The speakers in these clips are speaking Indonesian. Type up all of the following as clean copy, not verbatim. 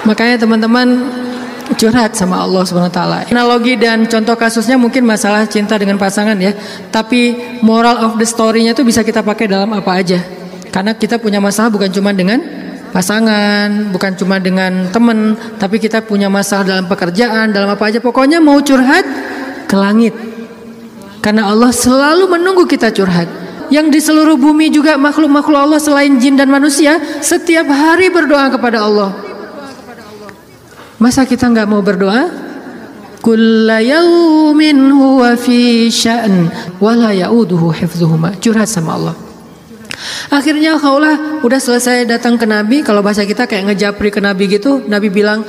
Makanya teman-teman curhat sama Allah SWT. Analogi dan contoh kasusnya mungkin masalah cinta dengan pasangan ya. Tapi moral of the story-nya itu bisa kita pakai dalam apa aja. Karena kita punya masalah bukan cuma dengan pasangan, bukan cuma dengan teman, tapi kita punya masalah dalam pekerjaan, dalam apa aja. Pokoknya mau curhat ke langit. Karena Allah selalu menunggu kita curhat. Yang di seluruh bumi juga makhluk-makhluk Allah selain jin dan manusia setiap hari berdoa kepada Allah. Masa kita nggak mau berdoa? Kulla yaumin huwa fi sya'n wa la ya'uduhu hifdzuhuma. Curhat sama Allah. Akhirnya Khawlah udah selesai datang ke Nabi. Kalau bahasa kita kayak ngejapri ke Nabi gitu. Nabi bilang,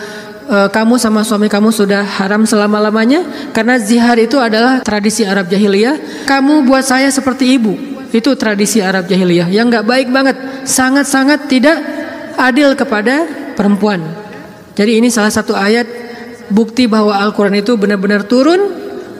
kamu sama suami kamu sudah haram selama-lamanya. Karena zihar itu adalah tradisi Arab jahiliyah. Kamu buat saya seperti ibu. Itu tradisi Arab jahiliyah yang nggak baik banget. Sangat-sangat tidak adil kepada perempuan. Jadi ini salah satu ayat bukti bahwa Al-Quran itu benar-benar turun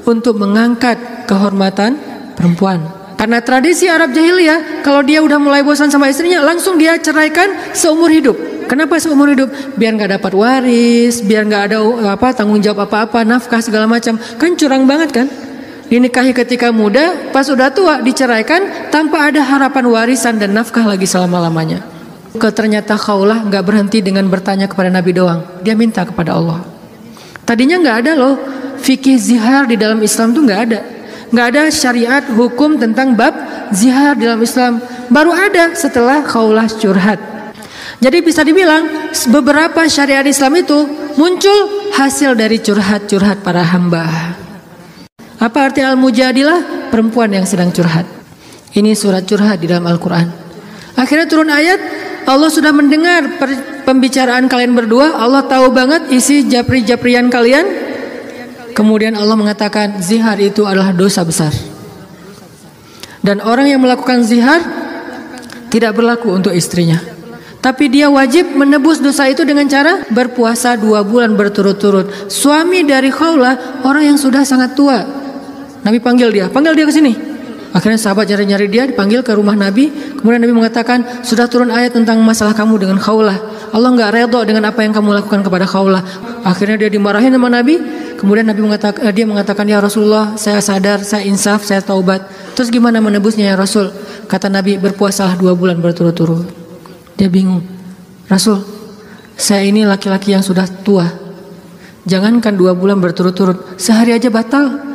untuk mengangkat kehormatan perempuan. Karena tradisi Arab jahiliyah, kalau dia udah mulai bosan sama istrinya, langsung dia ceraikan seumur hidup. Kenapa seumur hidup? Biar nggak dapat waris, biar nggak ada tanggung jawab apa-apa, nafkah segala macam. Kan curang banget kan? Dinikahi ketika muda, pas udah tua diceraikan tanpa ada harapan warisan dan nafkah lagi selama-lamanya. Ternyata Khawlah nggak berhenti dengan bertanya kepada Nabi doang. Dia minta kepada Allah. Tadinya nggak ada loh fikih zihar di dalam Islam tuh nggak ada. Nggak ada syariat hukum tentang bab zihar di dalam Islam. Baru ada setelah Khawlah curhat. Jadi bisa dibilang beberapa syariat Islam itu muncul hasil dari curhat-curhat para hamba. Apa arti al-mujadilah? Perempuan yang sedang curhat. Ini surat curhat di dalam Al-Quran. Akhirnya turun ayat. Allah sudah mendengar pembicaraan kalian berdua. Allah tahu banget isi japri-japrian kalian. Kemudian Allah mengatakan zihar itu adalah dosa besar. Dan orang yang melakukan zihar tidak berlaku untuk istrinya. Tapi dia wajib menebus dosa itu dengan cara berpuasa 2 bulan berturut-turut. Suami dari Khawlah orang yang sudah sangat tua. Nabi panggil dia ke sini. Akhirnya sahabat nyari-nyari dia, dipanggil ke rumah Nabi. Kemudian Nabi mengatakan, sudah turun ayat tentang masalah kamu dengan Khawlah. Allah nggak redha dengan apa yang kamu lakukan kepada Khawlah. Akhirnya dia dimarahin sama Nabi. Kemudian Nabi mengatakan, ya Rasulullah, saya sadar, saya insaf, saya taubat. Terus gimana menebusnya ya Rasul? Kata Nabi, berpuasalah 2 bulan berturut-turut. Dia bingung. Rasul, saya ini laki-laki yang sudah tua. Jangankan 2 bulan berturut-turut, sehari aja batal.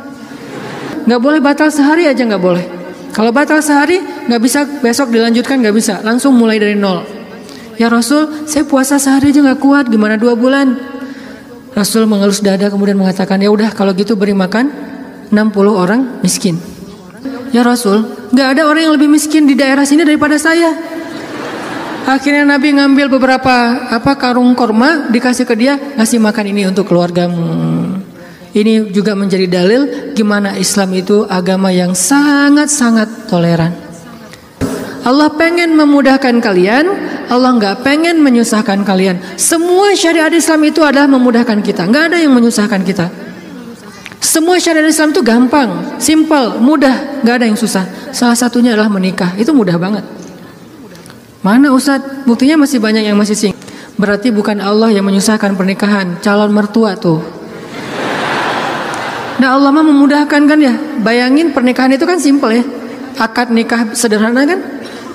Nggak boleh batal sehari aja, nggak boleh. Kalau batal sehari nggak bisa besok dilanjutkan, nggak bisa, langsung mulai dari nol. Ya Rasul, saya puasa sehari aja nggak kuat, gimana 2 bulan? Rasul mengelus dada kemudian mengatakan, ya udah kalau gitu beri makan 60 orang miskin. Ya Rasul, nggak ada orang yang lebih miskin di daerah sini daripada saya. Akhirnya Nabi ngambil beberapa karung korma, dikasih ke dia, ngasih makan ini untuk keluargamu. Ini juga menjadi dalil gimana Islam itu agama yang sangat-sangat toleran. Allah pengen memudahkan kalian, Allah nggak pengen menyusahkan kalian. Semua syariat Islam itu adalah memudahkan kita, nggak ada yang menyusahkan kita. Semua syariat Islam itu gampang, simple, mudah, nggak ada yang susah. Salah satunya adalah menikah, itu mudah banget. Mana Ustadz? Buktinya masih banyak yang masih sing. Berarti bukan Allah yang menyusahkan pernikahan, calon mertua tuh. Nah Allah mah memudahkan kan ya. Bayangin pernikahan itu kan simple ya. Akad nikah sederhana kan.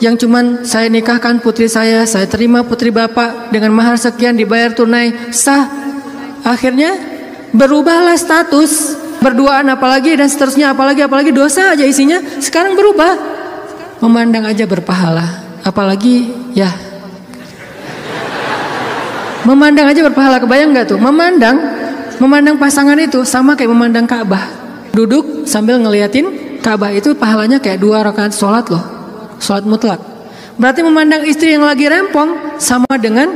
Yang cuman saya nikahkan putri saya terima putri bapak dengan mahar sekian dibayar tunai, sah. Akhirnya berubahlah status berduaan apalagi dan seterusnya apalagi dosa aja isinya. Sekarang berubah. Memandang aja berpahala. Apalagi ya. Memandang aja berpahala, kebayang gak tuh? Memandang pasangan itu sama kayak memandang Ka'bah. Duduk sambil ngeliatin Ka'bah itu pahalanya kayak 2 rakaat sholat loh. Sholat mutlak. Berarti memandang istri yang lagi rempong sama dengan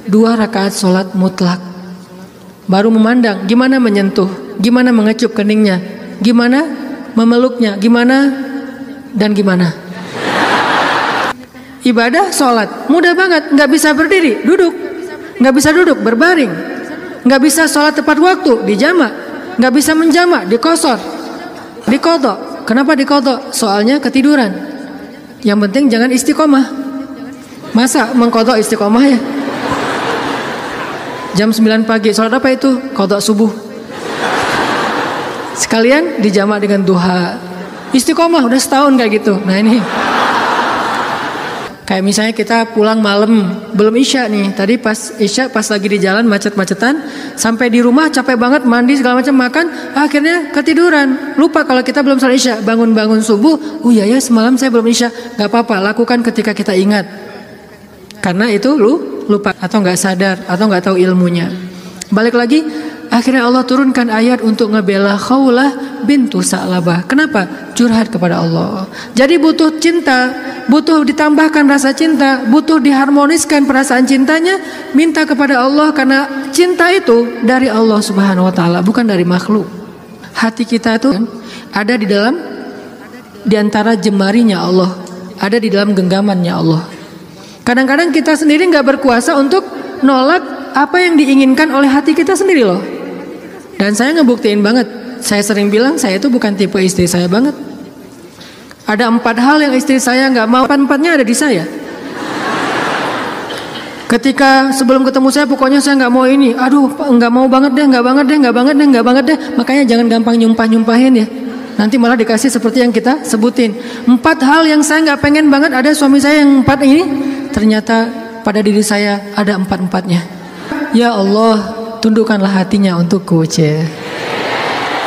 2 rakaat sholat mutlak. Baru memandang gimana menyentuh, gimana mengecup keningnya, gimana memeluknya, gimana dan gimana. Ibadah sholat mudah banget, nggak bisa berdiri, duduk, nggak bisa duduk, berbaring. Nggak bisa sholat tepat waktu, dijamak. Nggak bisa menjamak, dikosor, dikodok. Kenapa dikodok? Soalnya ketiduran. Yang penting jangan istiqomah. Masa mengkodok istiqomah ya? Jam 9 pagi, sholat apa itu? Qadha subuh. Sekalian dijamak dengan duha. Istiqomah udah setahun kayak gitu. Nah ini kayak misalnya kita pulang malam belum isya nih. Tadi pas isya pas lagi di jalan macet-macetan, sampai di rumah capek banget mandi segala macam makan, akhirnya ketiduran. Lupa kalau kita belum salat isya, bangun-bangun subuh, oh iya ya semalam saya belum isya. Gak apa-apa, lakukan ketika kita ingat. Karena itu lupa atau nggak sadar atau nggak tahu ilmunya. Balik lagi, akhirnya Allah turunkan ayat untuk ngebela Khawlah bintu Sa'labah. Kenapa? Curhat kepada Allah. Jadi butuh cinta, butuh ditambahkan rasa cinta, butuh diharmoniskan perasaan cintanya, minta kepada Allah karena cinta itu dari Allah Subhanahu wa taala, bukan dari makhluk. Hati kita itu ada di antara jemarinya Allah, ada di dalam genggamannya Allah. Kadang-kadang kita sendiri nggak berkuasa untuk nolak apa yang diinginkan oleh hati kita sendiri loh. Dan saya ngebuktiin banget. Saya sering bilang saya itu bukan tipe istri saya banget. Ada 4 hal yang istri saya nggak mau, 4-4-nya ada di saya. Ketika sebelum ketemu saya pokoknya saya nggak mau ini. Aduh nggak mau banget deh, nggak banget deh. Makanya jangan gampang nyumpahin ya. Nanti malah dikasih seperti yang kita sebutin. 4 hal yang saya nggak pengen banget ada suami saya yang 4 ini. Ternyata pada diri saya ada 4-4-nya. Ya Allah, tundukkanlah hatinya untukku,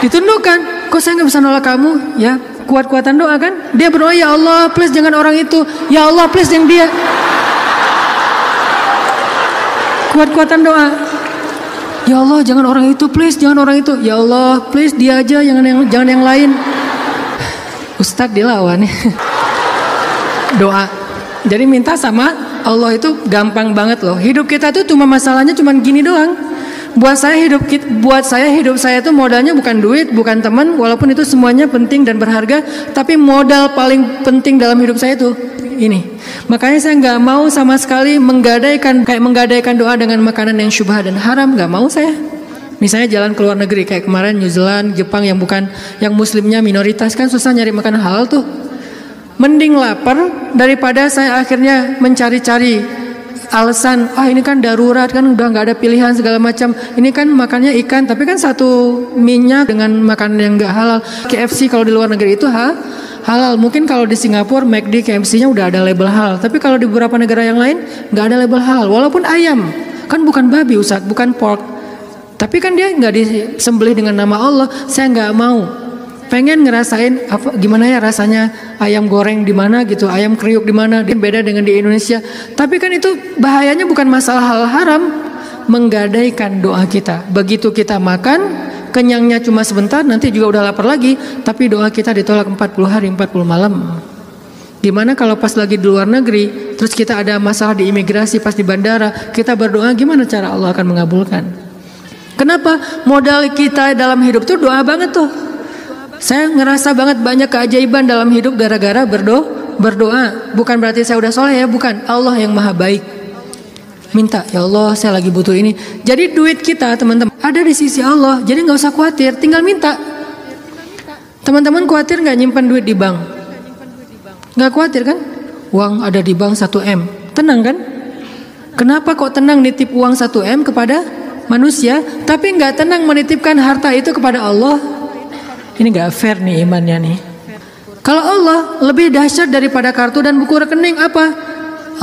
ditundukkan. Kok saya nggak bisa nolak kamu? Ya, kuat-kuatan doa kan? Dia berdoa, ya Allah, please jangan orang itu. Ya Allah, please yang dia. Kuat-kuatan doa. Ya Allah, jangan orang itu, please jangan orang itu. Ya Allah, please dia aja, jangan yang lain. Ustadz dilawan. Doa. Jadi minta sama Allah itu gampang banget loh. Hidup kita tuh cuma masalahnya cuma gini doang. Buat saya hidup saya itu modalnya bukan duit, bukan teman, walaupun itu semuanya penting dan berharga, tapi modal paling penting dalam hidup saya itu ini. Makanya saya nggak mau sama sekali menggadaikan doa dengan makanan yang syubhat dan haram, nggak mau saya. Misalnya jalan ke luar negeri kayak kemarin New Zealand, Jepang yang muslimnya minoritas kan susah nyari makanan halal tuh. Mending lapar daripada saya akhirnya mencari-cari alasan, ini kan darurat kan udah nggak ada pilihan segala macam. Ini kan makannya ikan, tapi kan satu minyak dengan makanan yang nggak halal. KFC kalau di luar negeri itu halal. Mungkin kalau di Singapura McD KFC-nya udah ada label halal, tapi kalau di beberapa negara yang lain nggak ada label halal. Walaupun ayam kan bukan babi Ustaz, bukan pork, tapi kan dia nggak disembelih dengan nama Allah. Saya nggak mau. Pengen ngerasain gimana ya rasanya ayam goreng di mana gitu, ayam kriuk di mana, beda dengan di Indonesia. Tapi kan itu bahayanya bukan masalah hal haram, menggadaikan doa kita. Begitu kita makan, kenyangnya cuma sebentar, nanti juga udah lapar lagi, tapi doa kita ditolak 40 hari 40 malam. Gimana kalau pas lagi di luar negeri, terus kita ada masalah di imigrasi pas di bandara, kita berdoa gimana cara Allah akan mengabulkan? Kenapa? Modal kita dalam hidup tuh doa banget tuh. Saya ngerasa banget banyak keajaiban dalam hidup gara-gara berdoa. Bukan berarti saya udah soleh ya, bukan. Allah yang maha baik. Minta, ya Allah saya lagi butuh ini. Jadi duit kita teman-teman ada di sisi Allah. Jadi gak usah khawatir, tinggal minta. Teman-teman khawatir gak nyimpan duit di bank? Gak khawatir kan? Uang ada di bank 1M. Tenang kan? Kenapa kok tenang nitip uang 1M kepada manusia, tapi gak tenang menitipkan harta itu kepada Allah? Ini gak fair nih imannya nih. Kalau Allah lebih dahsyat daripada kartu dan buku rekening apa?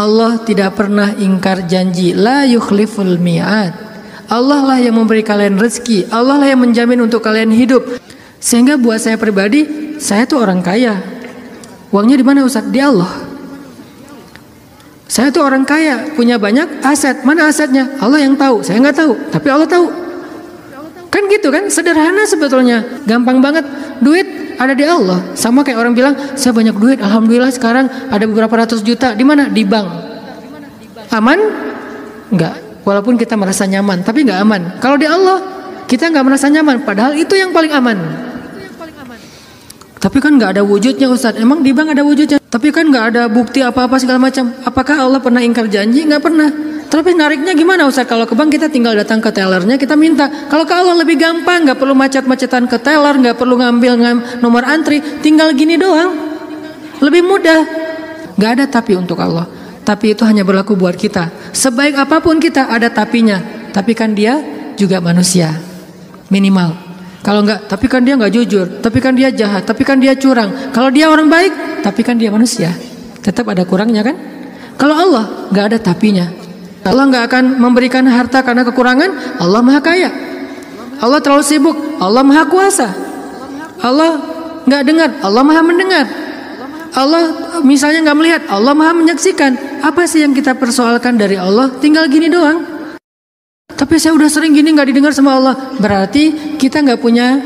Allah tidak pernah ingkar janji. La yukhliful mi'ad. Allah lah yang memberi kalian rezeki. Allah lah yang menjamin untuk kalian hidup. Sehingga buat saya pribadi, saya tuh orang kaya. Uangnya di mana Ustaz? Di Allah. Saya tuh orang kaya, punya banyak aset. Mana asetnya? Allah yang tahu. Saya nggak tahu, tapi Allah tahu. Kan gitu kan, sederhana sebetulnya, gampang banget. Duit ada di Allah. Sama kayak orang bilang, saya banyak duit, alhamdulillah sekarang ada beberapa ratus juta. Di mana? Di bank. Aman? Enggak. Walaupun kita merasa nyaman, tapi enggak aman. Kalau di Allah, kita enggak merasa nyaman, padahal itu yang paling aman. Tapi kan enggak ada wujudnya Ustaz. Emang di bank ada wujudnya? Tapi kan enggak ada bukti apa-apa segala macam. Apakah Allah pernah ingkar janji? Enggak pernah. Tapi nariknya gimana Ustaz? Kalau ke bank kita tinggal datang ke tellernya, kita minta. Kalau ke Allah lebih gampang, nggak perlu macet-macetan ke teller, nggak perlu ngambil nomor antri, tinggal gini doang, lebih mudah. Nggak ada tapi untuk Allah. Tapi itu hanya berlaku buat kita. Sebaik apapun kita ada tapinya. tapi kan dia juga manusia. Minimal. Kalau enggak, tapi kan dia enggak jujur, tapi kan dia jahat, tapi kan dia curang. Kalau dia orang baik, tapi kan dia manusia. Tetap ada kurangnya kan? Kalau Allah enggak ada tapinya. Allah enggak akan memberikan harta karena kekurangan. Allah Maha Kaya. Allah terlalu sibuk. Allah Maha Kuasa. Allah enggak dengar. Allah Maha mendengar. Allah misalnya enggak melihat. Allah Maha menyaksikan. Apa sih yang kita persoalkan dari Allah? Tinggal gini doang. Tapi saya udah sering gini nggak didengar sama Allah. Berarti kita nggak punya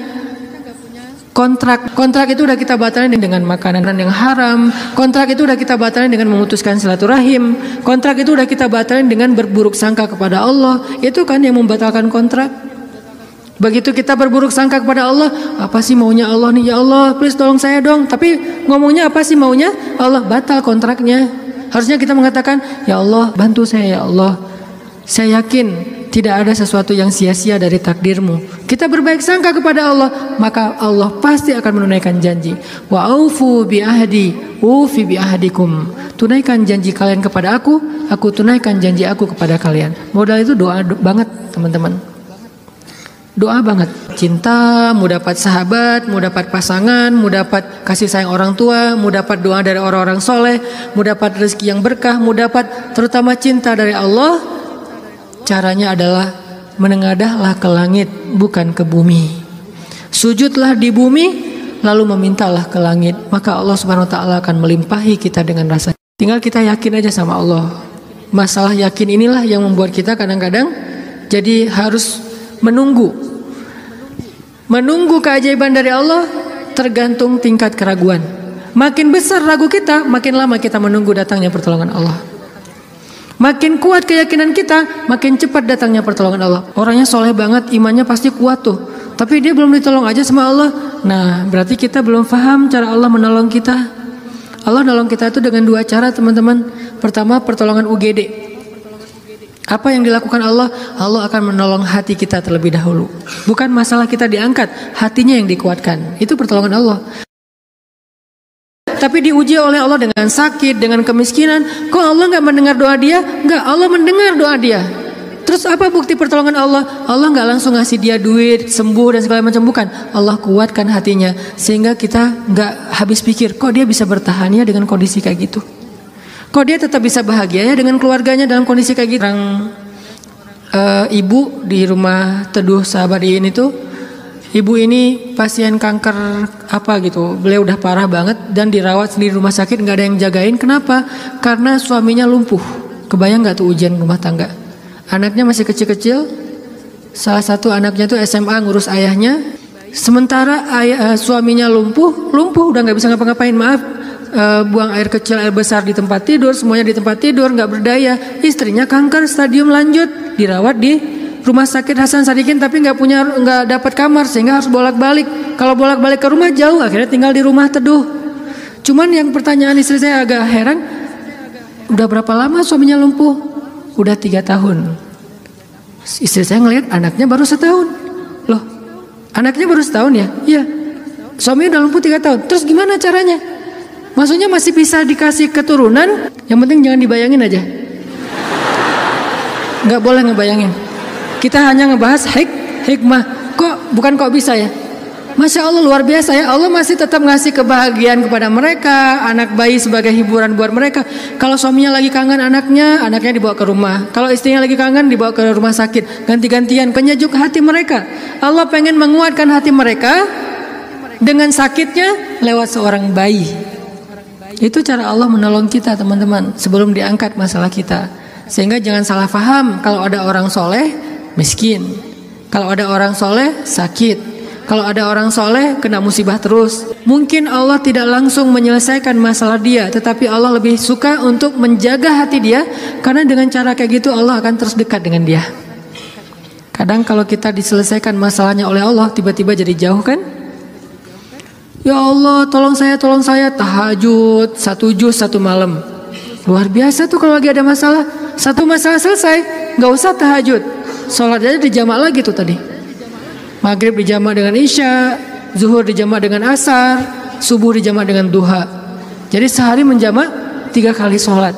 kontrak. Kontrak itu udah kita batalin dengan makanan yang haram. Kontrak itu udah kita batalin dengan memutuskan silaturahim. Kontrak itu udah kita batalin dengan berburuk sangka kepada Allah. Itu kan yang membatalkan kontrak. Begitu kita berburuk sangka kepada Allah, apa sih maunya Allah nih? Ya Allah, please tolong saya dong. Tapi ngomongnya apa sih maunya? Allah, batal kontraknya. Harusnya kita mengatakan, ya Allah, bantu saya ya Allah. Saya yakin tidak ada sesuatu yang sia-sia dari takdirmu. Kita berbaik sangka kepada Allah, maka Allah pasti akan menunaikan janji. Wa aufu bi ahdi, ufi bi ahdikum. Tunaikan janji kalian kepada aku tunaikan janji aku kepada kalian. Modal itu doa banget, teman-teman. Doa banget. Cinta, mau dapat sahabat, mau dapat pasangan, mau dapat kasih sayang orang tua, mau dapat doa dari orang-orang soleh, mau dapat rezeki yang berkah, mau dapat terutama cinta dari Allah. Caranya adalah menengadahlah ke langit, bukan ke bumi. Sujudlah di bumi, lalu memintalah ke langit. Maka Allah Subhanahu Wa Taala akan melimpahi kita dengan rasa. Tinggal kita yakin aja sama Allah. Masalah yakin inilah yang membuat kita kadang-kadang jadi harus menunggu. Menunggu keajaiban dari Allah tergantung tingkat keraguan. Makin besar ragu kita, makin lama kita menunggu datangnya pertolongan Allah. Makin kuat keyakinan kita, makin cepat datangnya pertolongan Allah. Orangnya soleh banget, imannya pasti kuat tuh. Tapi dia belum ditolong aja sama Allah. Nah, berarti kita belum paham cara Allah menolong kita. Allah nolong kita itu dengan dua cara, teman-teman. Pertama, pertolongan UGD. Apa yang dilakukan Allah? Allah akan menolong hati kita terlebih dahulu. Bukan masalah kita diangkat, hatinya yang dikuatkan. Itu pertolongan Allah. Tapi diuji oleh Allah dengan sakit, dengan kemiskinan. Kok Allah nggak mendengar doa dia? Nggak, Allah mendengar doa dia. Terus apa bukti pertolongan Allah? Allah nggak langsung ngasih dia duit, sembuh dan segala macam, bukan. Allah kuatkan hatinya sehingga kita nggak habis pikir, kok dia bisa bertahan ya dengan kondisi kayak gitu? Kok dia tetap bisa bahagia ya dengan keluarganya dalam kondisi kayak gitu? Ibu di rumah teduh sahabat ini tuh. Ibu ini pasien kanker apa gitu, beliau udah parah banget dan dirawat sendiri di rumah sakit, nggak ada yang jagain. Kenapa? Karena suaminya lumpuh. Kebayang nggak tuh ujian rumah tangga? Anaknya masih kecil-kecil, salah satu anaknya tuh SMA ngurus ayahnya, sementara suaminya lumpuh udah nggak bisa ngapa-ngapain. Maaf, buang air kecil air besar di tempat tidur, semuanya di tempat tidur, nggak berdaya. Istrinya kanker stadium lanjut, dirawat di rumah sakit Hasan Sadikin, tapi nggak dapat kamar sehingga harus bolak-balik. Kalau bolak-balik ke rumah jauh, akhirnya tinggal di rumah teduh. Cuman yang pertanyaan istri saya agak heran, udah berapa lama suaminya lumpuh? Udah 3 tahun. Istri saya ngelihat anaknya baru 1 tahun. Loh, anaknya baru 1 tahun ya? Iya. Suami udah lumpuh 3 tahun. Terus gimana caranya? Maksudnya masih bisa dikasih keturunan? Yang penting jangan dibayangin aja. Nggak boleh ngebayangin. Kita hanya ngebahas hikmah. Bukan kok bisa ya? Masya Allah, luar biasa ya. Allah masih tetap ngasih kebahagiaan kepada mereka. Anak bayi sebagai hiburan buat mereka. Kalau suaminya lagi kangen anaknya dibawa ke rumah. Kalau istrinya lagi kangen dibawa ke rumah sakit. Ganti-gantian, penyejuk hati mereka. Allah pengen menguatkan hati mereka dengan sakitnya lewat seorang bayi. Itu cara Allah menolong kita, teman-teman, sebelum diangkat masalah kita. Sehingga jangan salah paham, kalau ada orang soleh miskin, kalau ada orang soleh sakit, kalau ada orang soleh kena musibah terus. Mungkin Allah tidak langsung menyelesaikan masalah dia, tetapi Allah lebih suka untuk menjaga hati dia, karena dengan cara kayak gitu Allah akan terus dekat dengan dia. Kadang kalau kita diselesaikan masalahnya oleh Allah, tiba-tiba jadi jauh kan? Ya Allah, tolong saya, tahajud 1 juz 1 malam. Luar biasa tuh kalau lagi ada masalah. Satu masalah selesai, nggak usah tahajud, sholat aja dijamak lagi tuh tadi. Maghrib dijamak dengan isya, zuhur dijamak dengan asar, subuh dijamak dengan duha. Jadi sehari menjamak 3 kali sholat.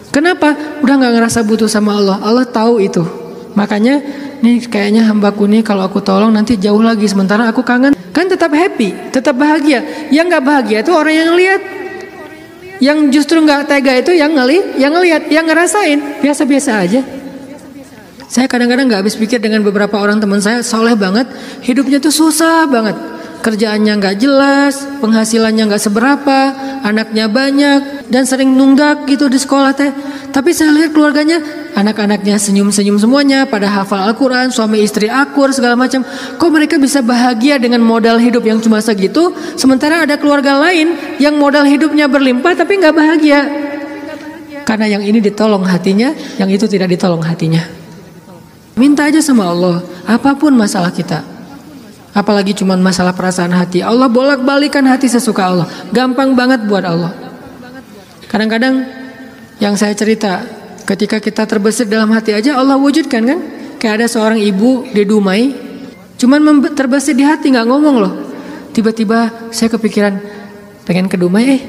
Kenapa? Udah nggak ngerasa butuh sama Allah. Allah tahu itu. Makanya nih kayaknya hambaku nih kalau aku tolong nanti jauh lagi, sementara aku kangen. Kan tetap happy, tetap bahagia. Yang nggak bahagia itu orang yang lihat. Yang justru nggak tega itu yang ngelihat, yang ngerasain biasa-biasa aja. Saya kadang-kadang nggak habis pikir dengan beberapa orang teman saya, soleh banget, hidupnya tuh susah banget. Kerjaannya nggak jelas, penghasilannya nggak seberapa, anaknya banyak dan sering nunggak gitu di sekolah teh. Tapi saya lihat keluarganya, anak-anaknya senyum-senyum semuanya, pada hafal Al-Quran, suami istri akur segala macam. Kok mereka bisa bahagia dengan modal hidup yang cuma segitu, sementara ada keluarga lain yang modal hidupnya berlimpah tapi nggak bahagia. Karena yang ini ditolong hatinya, yang itu tidak ditolong hatinya. Minta aja sama Allah, apapun masalah kita. Apalagi cuma masalah perasaan hati, Allah bolak-balikan hati sesuka Allah. Gampang banget buat Allah. Kadang-kadang yang saya cerita, ketika kita terbesit dalam hati aja Allah wujudkan kan. Kayak ada seorang ibu di Dumai, cuman terbesit di hati, gak ngomong loh. Tiba-tiba saya kepikiran pengen ke Dumai.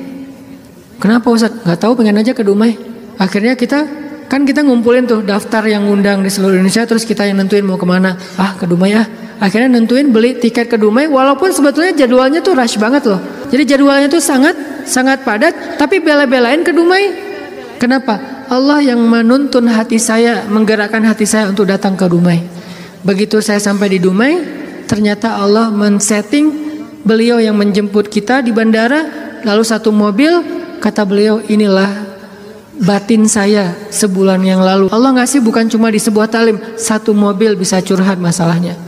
Kenapa Ustaz? Gak tahu, pengen aja ke Dumai. Akhirnya kita ngumpulin tuh daftar yang ngundang di seluruh Indonesia, terus kita yang nentuin mau kemana. Ke Dumai ah. Akhirnya nentuin beli tiket ke Dumai, walaupun sebetulnya jadwalnya tuh rush banget loh. Jadi jadwalnya tuh sangat padat, tapi bela-belain ke Dumai. Kenapa? Allah yang menuntun hati saya, menggerakkan hati saya untuk datang ke Dumai. Begitu saya sampai di Dumai, ternyata Allah men-setting beliau yang menjemput kita di bandara, lalu satu mobil, kata beliau, inilah batin saya sebulan yang lalu. Allah ngasih bukan cuma di sebuah talim, satu mobil bisa curhat masalahnya.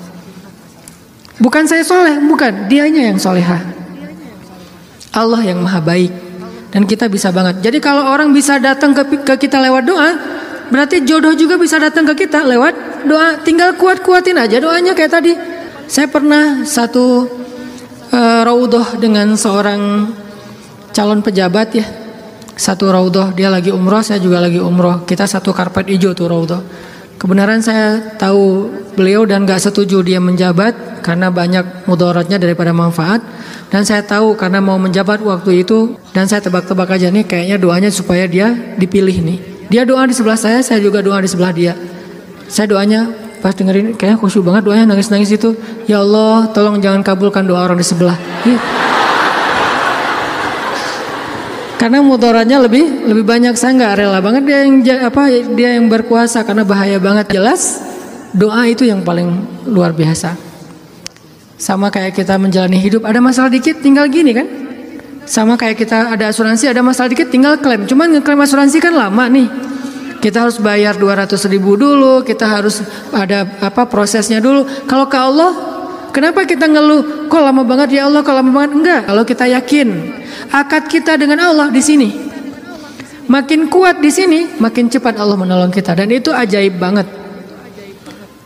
Bukan saya soleh, bukan, dianya yang solehah. Allah yang maha baik. Dan kita bisa banget. Jadi kalau orang bisa datang ke kita lewat doa, berarti jodoh juga bisa datang ke kita lewat doa. Tinggal kuat-kuatin aja doanya kayak tadi. Saya pernah satu raudhah dengan seorang calon pejabat ya. Satu raudhah, dia lagi umroh, saya juga lagi umroh. Kita satu karpet hijau tuh raudhah. Kebenaran saya tahu beliau dan gak setuju dia menjabat karena banyak mudaratnya daripada manfaat. Dan saya tahu karena mau menjabat waktu itu, dan saya tebak-tebak aja nih kayaknya doanya supaya dia dipilih nih. Dia doa di sebelah saya juga doa di sebelah dia. Saya doanya pas dengerin kayaknya khusyuk banget doanya, nangis-nangis itu. Ya Allah, tolong jangan kabulkan doa orang di sebelah. Ya. Karena mudaratnya lebih banyak, saya nggak rela banget dia yang berkuasa karena bahaya banget. Jelas doa itu yang paling luar biasa. Sama kayak kita menjalani hidup, ada masalah dikit tinggal gini kan. Sama kayak kita ada asuransi, ada masalah dikit tinggal klaim. Cuman ngeklaim asuransi kan lama nih. Kita harus bayar 200.000 dulu, kita harus ada prosesnya dulu. Kalau ke Allah, kenapa kita ngeluh? Kok lama banget ya Allah, kok lama banget? Enggak, kalau kita yakin akad kita dengan Allah di sini, makin kuat di sini, makin cepat Allah menolong kita. Dan itu ajaib banget.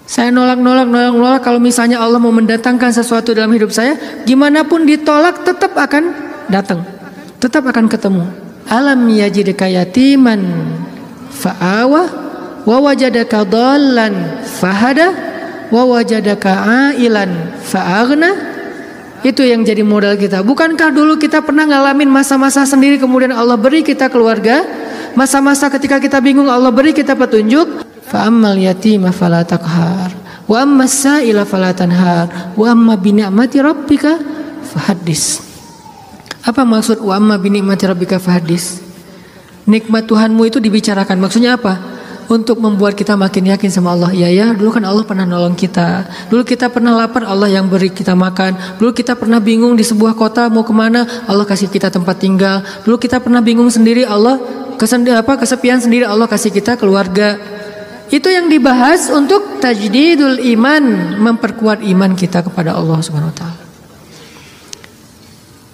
Saya nolak kalau misalnya Allah mau mendatangkan sesuatu dalam hidup saya, gimana pun ditolak tetap akan datang, tetap akan ketemu. Alam yajidka yatiman fa'awa wa wajadaka dhallan fahada wa wajadaka ailan fa'aghna. Itu yang jadi modal kita. Bukankah dulu kita pernah ngalamin masa-masa sendiri, kemudian Allah beri kita keluarga, masa-masa ketika kita bingung Allah beri kita petunjuk. Fa ammal yatima fala taqhar wa ammas sa'ila fala tanhar wa amma bi ni'mati rabbika fahaddis. Apa maksud wa amma bi ni'mati rabbika fahaddis? Nikmat Tuhanmu itu dibicarakan. Maksudnya apa? Untuk membuat kita makin yakin sama Allah. Ya, dulu kan Allah pernah nolong kita. Dulu kita pernah lapar, Allah yang beri kita makan. Dulu kita pernah bingung di sebuah kota mau kemana, Allah kasih kita tempat tinggal. Dulu kita pernah bingung sendiri, Allah kesepian sendiri, Allah kasih kita keluarga. Itu yang dibahas untuk tajdidul iman, memperkuat iman kita kepada Allah Subhanahu wa taala.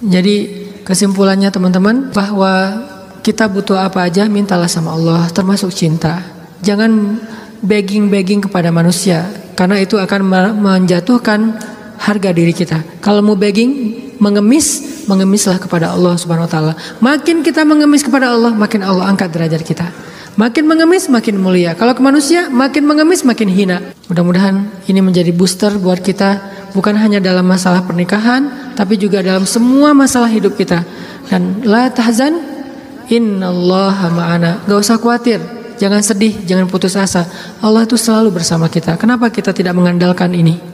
Jadi kesimpulannya teman-teman, bahwa kita butuh apa aja mintalah sama Allah, termasuk cinta. Jangan begging kepada manusia, karena itu akan menjatuhkan harga diri kita. Kalau mau begging, mengemislah kepada Allah Subhanahu wa taala. Makin kita mengemis kepada Allah, makin Allah angkat derajat kita. Makin mengemis makin mulia. Kalau ke manusia makin mengemis makin hina. Mudah-mudahan ini menjadi booster buat kita, bukan hanya dalam masalah pernikahan, tapi juga dalam semua masalah hidup kita. Dan la tahzan, innallaha ma'ana. Gak usah khawatir. jangan sedih, jangan putus asa. Allah itu selalu bersama kita. Kenapa kita tidak mengandalkan ini?